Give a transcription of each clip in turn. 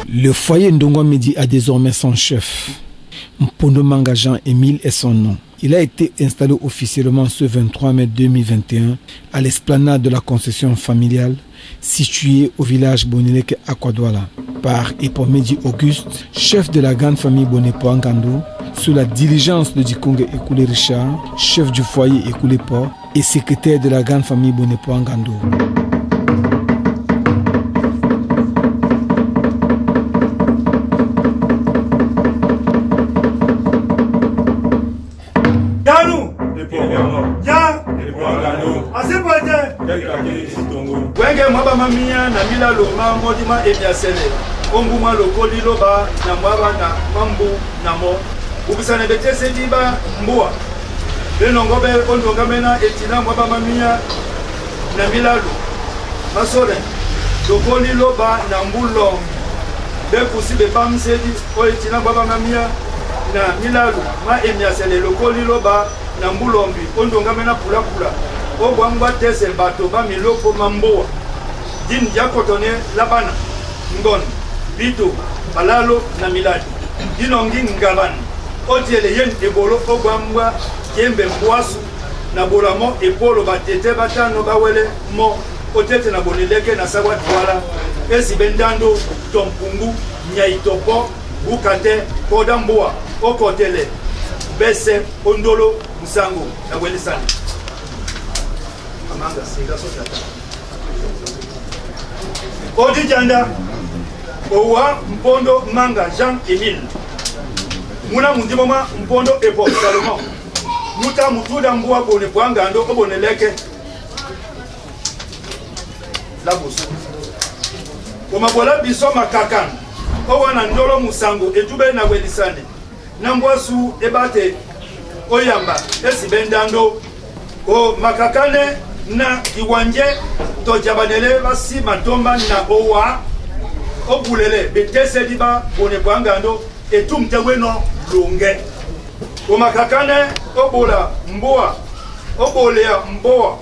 Le foyer Ndongo Medi a désormais son chef. Mpondo Manga Jean-Émile est son nom. Il a été installé officiellement ce 23 mai 2021 à l'esplanade de la concession familiale située au village Bonileke à Kwadouala par Epomedi Auguste, chef de la grande famille Bonepo Angando, sous la diligence de Dikonge Ekoulé Richard, chef du foyer Ekoulé Port et secrétaire de la grande famille Bonepo Angando. Wenge mwaba mamia na mila loma modima emiasele onguma lokoli loba na mwaba na mambu na mo ubisane betese diba mbua lenongobe ondonga mena etina mwaba mamia na mila lo masole lokoli loba na mbulo bekusi bebamsedi o etina mwaba mamia na mila lo ma emiasele lokoli loba na mbulombi ondonga mena pula pula Obwangwa tese bato ba miloko mamboa din jakotone labana ngon bito balalo na miladi dinongi ngaban otiele yen ebolo obwangwa kembe mbwasu na bolamo epolo batete batano bawele mo otete na bonileke na sawa twala esi bendando tompungu nyaitopo bukate kodambua okotele bese ondolo musango na welesani Amanga singa sotata. Odi janda owa Mpondo Manga Jean-Émile. Muna mundimoma Mpondo Epo Salomon. Muta mutuda mbua bone bwanga ndo obone leke. La boso. Omabola biso makakan. Owa na ndolo musango etube na welisane. Na mbwasu ebate oyamba esibendando o makakane na iwanje to jabanele basi matomba na owa obulele betese diba bone bwangando etumte weno lunge o makakane obola mboa obolea mboa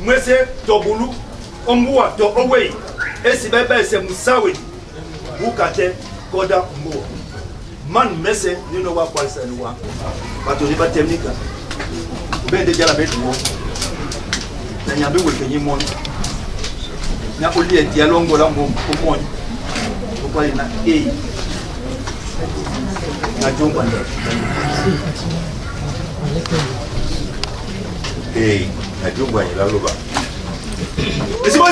mwese tobulu omboa to owe esibebe se musawe bukate koda mboa man mese nino wa kwalisa ni wa bato ni batemnika ubende jala betu na nyambe wekenye moni na oli eti alongo la mbo komoni opali na na jomba na jomba ni la loba c'est bon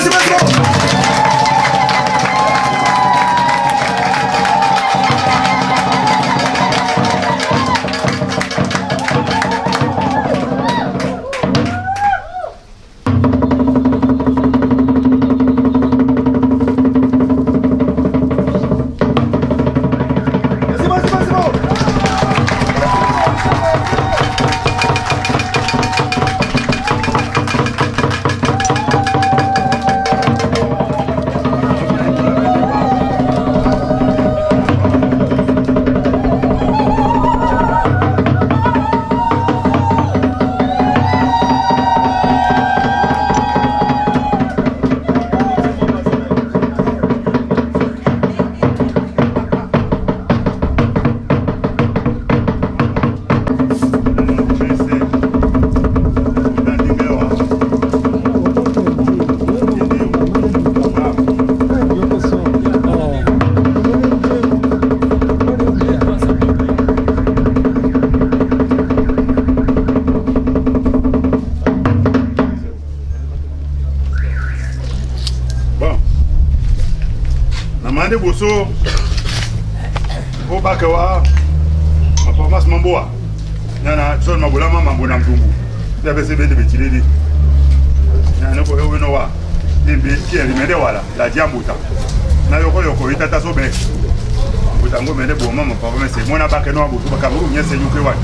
Boso o bakawa performance mamboa nana son mabula mambo na mtungu ya bese bende betiridi nana ko ewe no wa nimbe kieli mende wala la jambuta na yoko itata sobe butango mende bo mama performance mona bakeno abutu bakamu nyese yuke wa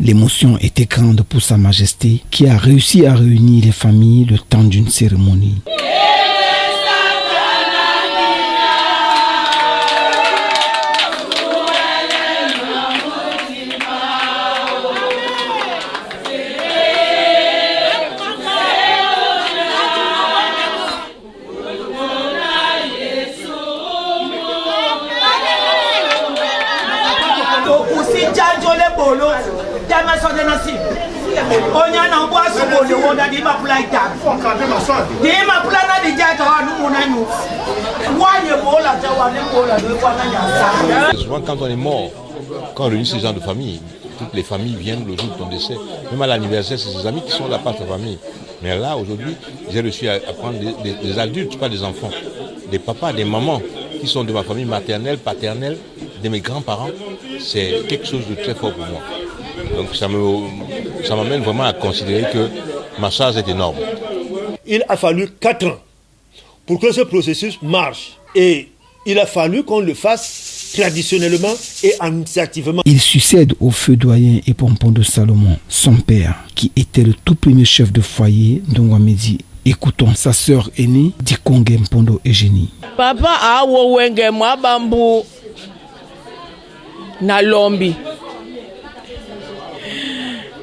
L'émotion était grande pour Sa Majesté qui a réussi à réunir les familles le temps d'une cérémonie. Souvent quand on est mort, quand on réunit ces gens de famille, toutes les familles viennent le jour de ton décès. Même à l'anniversaire, c'est ses amis qui sont là par ta famille. Mais là, aujourd'hui, j'ai réussi à prendre des adultes, pas des enfants, des papas, des mamans qui sont de ma famille maternelle, paternelle, de mes grands-parents. C'est quelque chose de très fort pour moi. Donc ça m'amène vraiment à considérer que ma charge est énorme. Il a fallu 4 ans pour que ce processus marche. Et il a fallu qu'on le fasse traditionnellement et administrativement. Il succède au feu doyen et pompon de Salomon, son père, qui était le tout premier chef de foyer d'Ongwamedi. Écoutons sa sœur aînée, Dikonge Mpondo Eugénie. Papa a wenge mwabambu na lombi.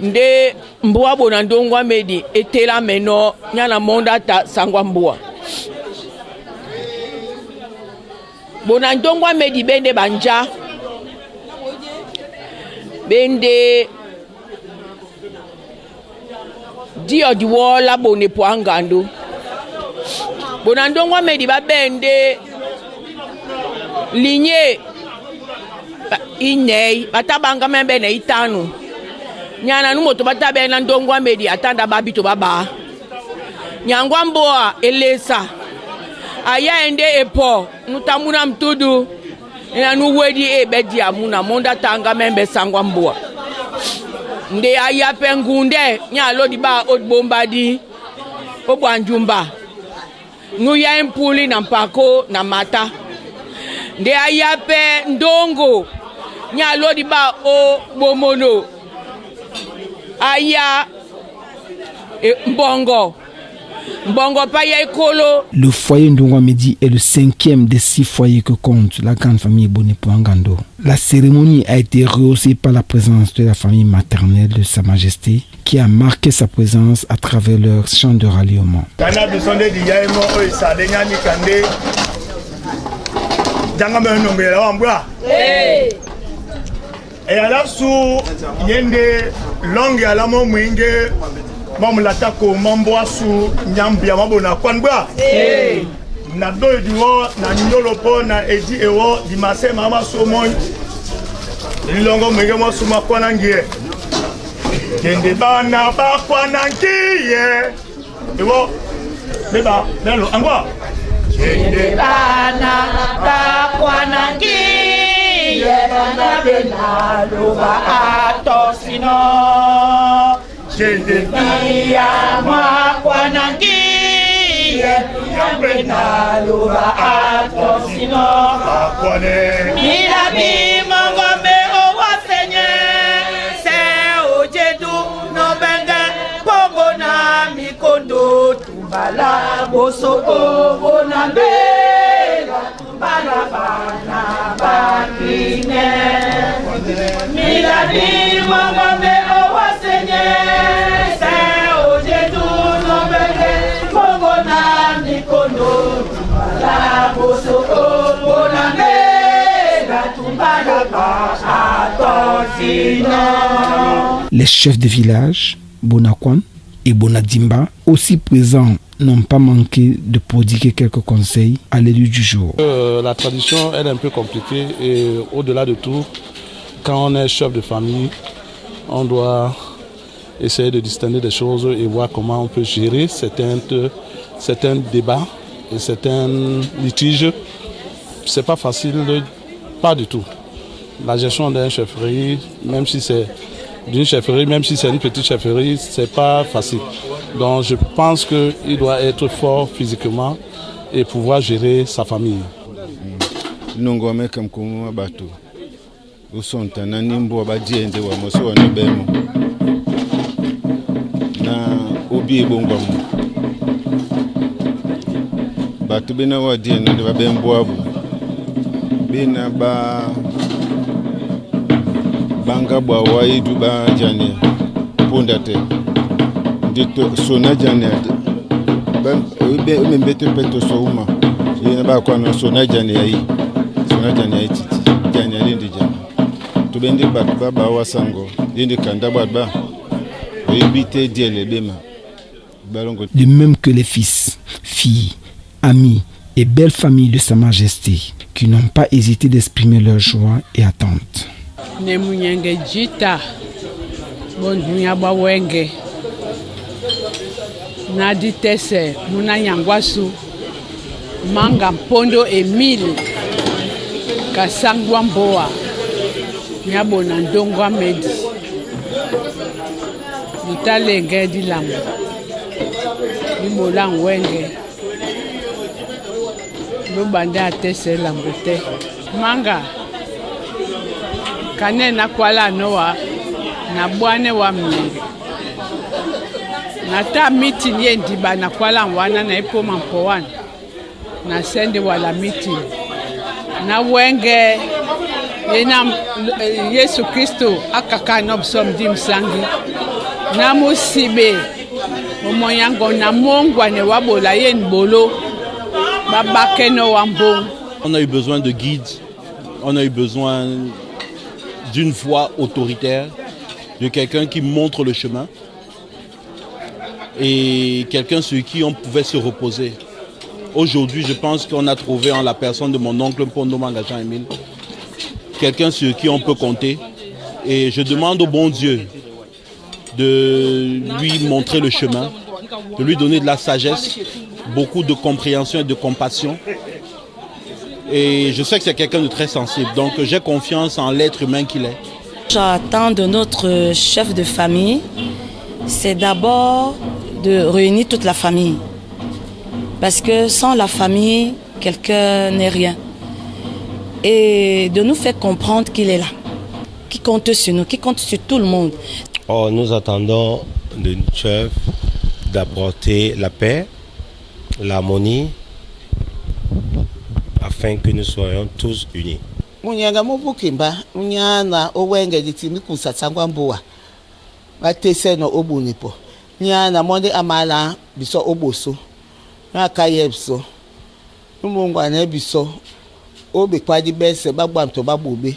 Nde mbua bona ndongwa medi etela meno nyana monda ta sangwa mbua. Bona ndongwa medi bende banja. Bende dio diwola bone poangando. Bona ndongwa medi ba bende linye inei batabanga membe na itanu. Nyana numoto batabe na ndongwa medi atanda babito baba. Nyangwa mboa elesa. Aya ende epo nutamuna mtudu. Ina nuwedi ebedi amuna monda tanga membe sangwa mboa. Nde aya pengunde nyalo di ba odbombadi obwanjumba. Nuya empuli na mpako na mata. Nde aya pe ndongo nyalo di ba o bomono. Aya mbongo paya ekolo. Le foyer Ndongwamedi est le 5e des 6 foyers que compte la grande famille Bonipoangando. La cérémonie a été rehaussée par la présence de la famille maternelle de Sa Majesté qui a marqué sa présence à travers leur chant de ralliement. Et alors sous yende longue à la mwinge mamulata ko mamboa sous nyambia mabona kwanbwa na do diwo na nyolopo na edi ewo di mase mama somon longo mwinge mo suma kwanangie kende bana ba kwanangie ewo beba lelo angwa kende bana ba kwanangie Yena bena luba atosino Jende bia mwa kwanangi Yena bena luba atosino Akwane Mila bi mongombe owa senye Se ojedu no benge Pongo na mikondo Tumbala bosoko bonambe Balabana bakine Miladi mongombe owasenye Se ojedu nombele Kongo na mikondo Balabo soko bonambe Gatumbala ba atosino. Les chefs de village, Bonakwan et Bonadimba, aussi présents, n'ont pas manqué de prodiguer quelques conseils à l'élu du jour. La tradition elle est un peu compliquée et au-delà de tout, quand on est chef de famille, on doit essayer de distinguer des choses et voir comment on peut gérer certains débats et certains litiges. C'est pas facile, pas du tout. La gestion d'une chefferie, même si c'est d'une chefferie, même si c'est une petite chefferie, c'est pas facile. Donc je pense qu'il doit être fort physiquement et pouvoir gérer sa famille. usonta na nimbo abajenze wa moso wa nebemo na obi bongo mu batu bina wadi na de babembo abu bina ba banga bwa waidu ba jane pondate dito sona jane ba be mbete peto souma ina ba kwa no sona jane yi titi jane lindi jane to bendi batu ba wasango lindi kanda ba ebite diele bema balongo. De même que les fils, filles, amis et belles familles de Sa Majesté qui n'ont pas hésité d'exprimer leur joie et attente. Nemunyenge jita bondunya bawenge nadi tese muna nyangwasu manga mpondo Emile kasangwa mboa nyabona ndongwa medi nitalenge dilamu nibola wenge lobanda tese lambote manga kane na kwala noa na bwane wa mnenge na ta meeting yendiba na kwala wana na ipo mampowana na sende wala meeting na wenge yena Yesu Kristo akaka nobsom dimsangi na musibe omoyango na mongwa ne wabola yen bolo babake no wambong. On a eu besoin de guides, on a eu besoin d'une voix autoritaire, de quelqu'un qui montre le chemin et quelqu'un sur qui on pouvait se reposer. Aujourd'hui, je pense qu'on a trouvé en la personne de mon oncle Mpondo Manga Jean-Emile quelqu'un sur qui on peut compter. Et je demande au bon Dieu de lui montrer le chemin, de lui donner de la sagesse, beaucoup de compréhension et de compassion. Et je sais que c'est quelqu'un de très sensible, donc j'ai confiance en l'être humain qu'il est. J'attends de notre chef de famille, c'est d'abord de réunir toute la famille. Parce que sans la famille, quelqu'un n'est rien. Et de nous faire comprendre qu'il est là, qui compte sur nous, qui compte sur tout le monde. Oh, nous attendons de notre chef d'apporter la paix, l'harmonie, afin que nous soyons tous unis. Munyanga mubukimba munyana owenge ditimi kusatangwa mbuwa batese no obunipo nyana monde amala biso oboso na kayebso umungwa na biso obe kwadi bese bagbamto babobe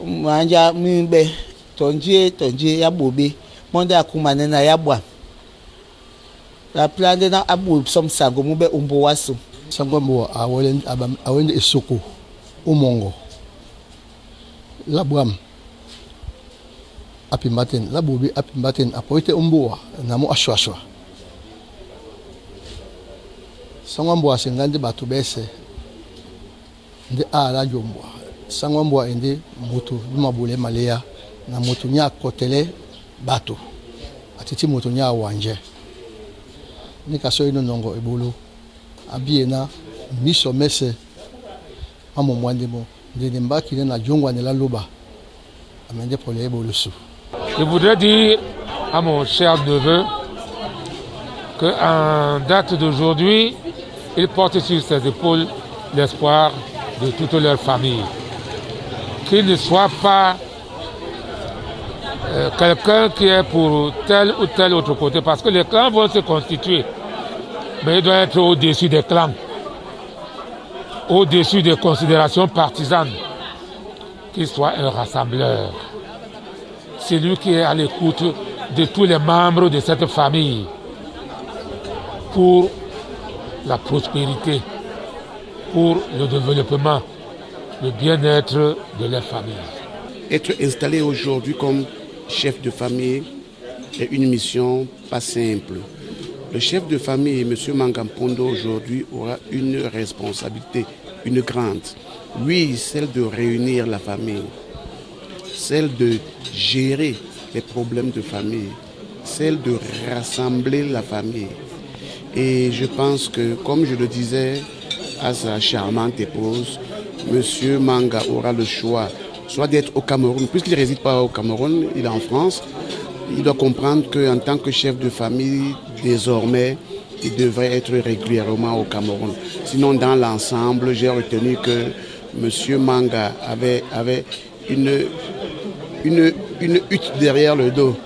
manja mimbe tonje ya bobe monde akumane na yabwa la plande na abu somsango mube umbuwaso sangwa mbuwa awende esoko umongo labwam apimbaten labubi apimbaten apoite umbuwa namo ashwashwa sangwa mbuwa sengande batu bese ndi ala jombwa sangwa mbuwa ende mutu lumabule malea na mutu nya kotele batu atiti mutu nya wanje nikaso ino nongo ebulu abiena miso mese amo mwandemo ndene mbaki na jongwa ne la loba amende pour les bolusu. Je voudrais dire à mon cher neveu qu'en date d'aujourd'hui, il porte sur ses épaules l'espoir de toute leur famille. Qu'il ne soit pas quelqu'un qui est pour tel ou tel autre côté, parce que les clans vont se constituer, mais il doit être au-dessus des clans, au-dessus des considérations partisanes, qu'il soit un rassembleur. C'est lui qui est à l'écoute de tous les membres de cette famille pour la prospérité, pour le développement, le bien-être de leur famille. Être installé aujourd'hui comme chef de famille est une mission pas simple. Le chef de famille, M. Manga Mpondo, aujourd'hui aura une responsabilité, une grande. Oui, celle de réunir la famille, celle de gérer les problèmes de famille, celle de rassembler la famille. Et je pense que, comme je le disais à sa charmante épouse, M. Manga aura le choix soit d'être au Cameroun. Puisqu'il ne réside pas au Cameroun, il est en France. Il doit comprendre qu'en tant que chef de famille, désormais, il devrait être régulièrement au Cameroun. Sinon, dans l'ensemble, j'ai retenu que M. Manga avait une hutte derrière le dos.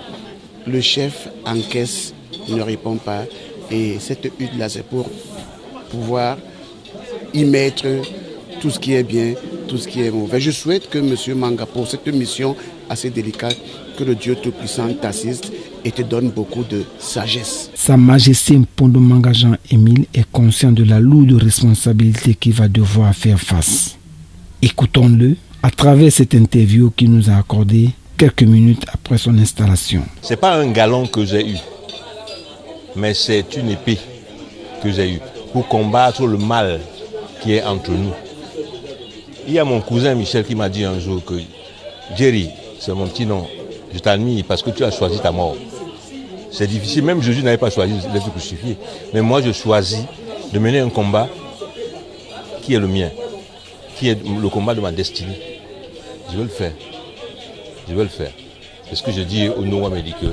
Le chef encaisse, ne répond pas. Et cette hutte-là, c'est pour pouvoir y mettre tout ce qui est bien, tout ce qui est mauvais. Je souhaite que M. Manga, pour cette mission assez délicate, que le Dieu Tout-Puissant t'assiste et te donne beaucoup de sagesse. Sa Majesté Mpondo Manga Jean-Émile est conscient de la lourde responsabilité qu'il va devoir faire face. Écoutons-le à travers cette interview qu'il nous a accordée quelques minutes après son installation. Ce n'est pas un galon que j'ai eu, mais c'est une épée que j'ai eue pour combattre le mal qui est entre nous. Il y a mon cousin Michel qui m'a dit un jour que Jerry, c'est mon petit nom, je t'admire parce que tu as choisi ta mort. C'est difficile, même Jésus n'avait pas choisi d'être crucifié. Mais moi, je choisis de mener un combat qui est le mien, qui est le combat de ma destinée. Je veux le faire. Je veux le faire. C'est ce que je dis au Nouamedi que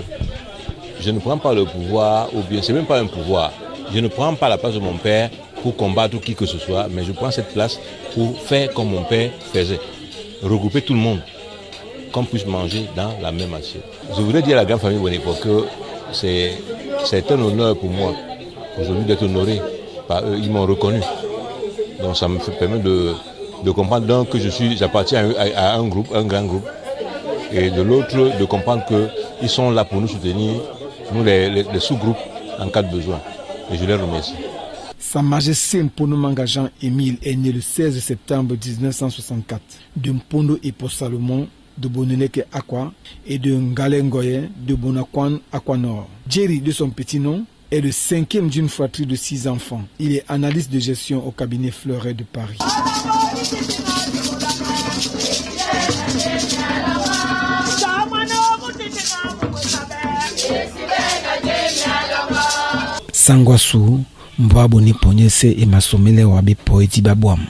je ne prends pas le pouvoir, ou bien c'est même pas un pouvoir. Je ne prends pas la place de mon père pour combattre qui que ce soit, mais je prends cette place pour faire comme mon père faisait. Regrouper tout le monde, qu'on puisse manger dans la même assiette. Je voudrais dire à la grande famille Bonipo que c'est un honneur pour moi aujourd'hui d'être honoré par eux. Ils m'ont reconnu. Donc ça me permet de comprendre d'un que j'appartiens à un groupe, un grand groupe, et de l'autre de comprendre qu'ils sont là pour nous soutenir, nous les sous-groupes en cas de besoin. Et je les remercie. Sa Majesté Mpondo Manga Jean-Émile est né le 16 septembre 1964 de Mpondo Epo Salomon de Boneleke Akwa et de Ngalengoye de Bonakwan Akwanor. Jerry, de son petit nom, est le 5e d'une fratrie de 6 enfants. Il est analyste de gestion au cabinet Fleuret de Paris. Sangwasu, Mbwaboni Ponyese et Masomele Wabe Poeti Babouam.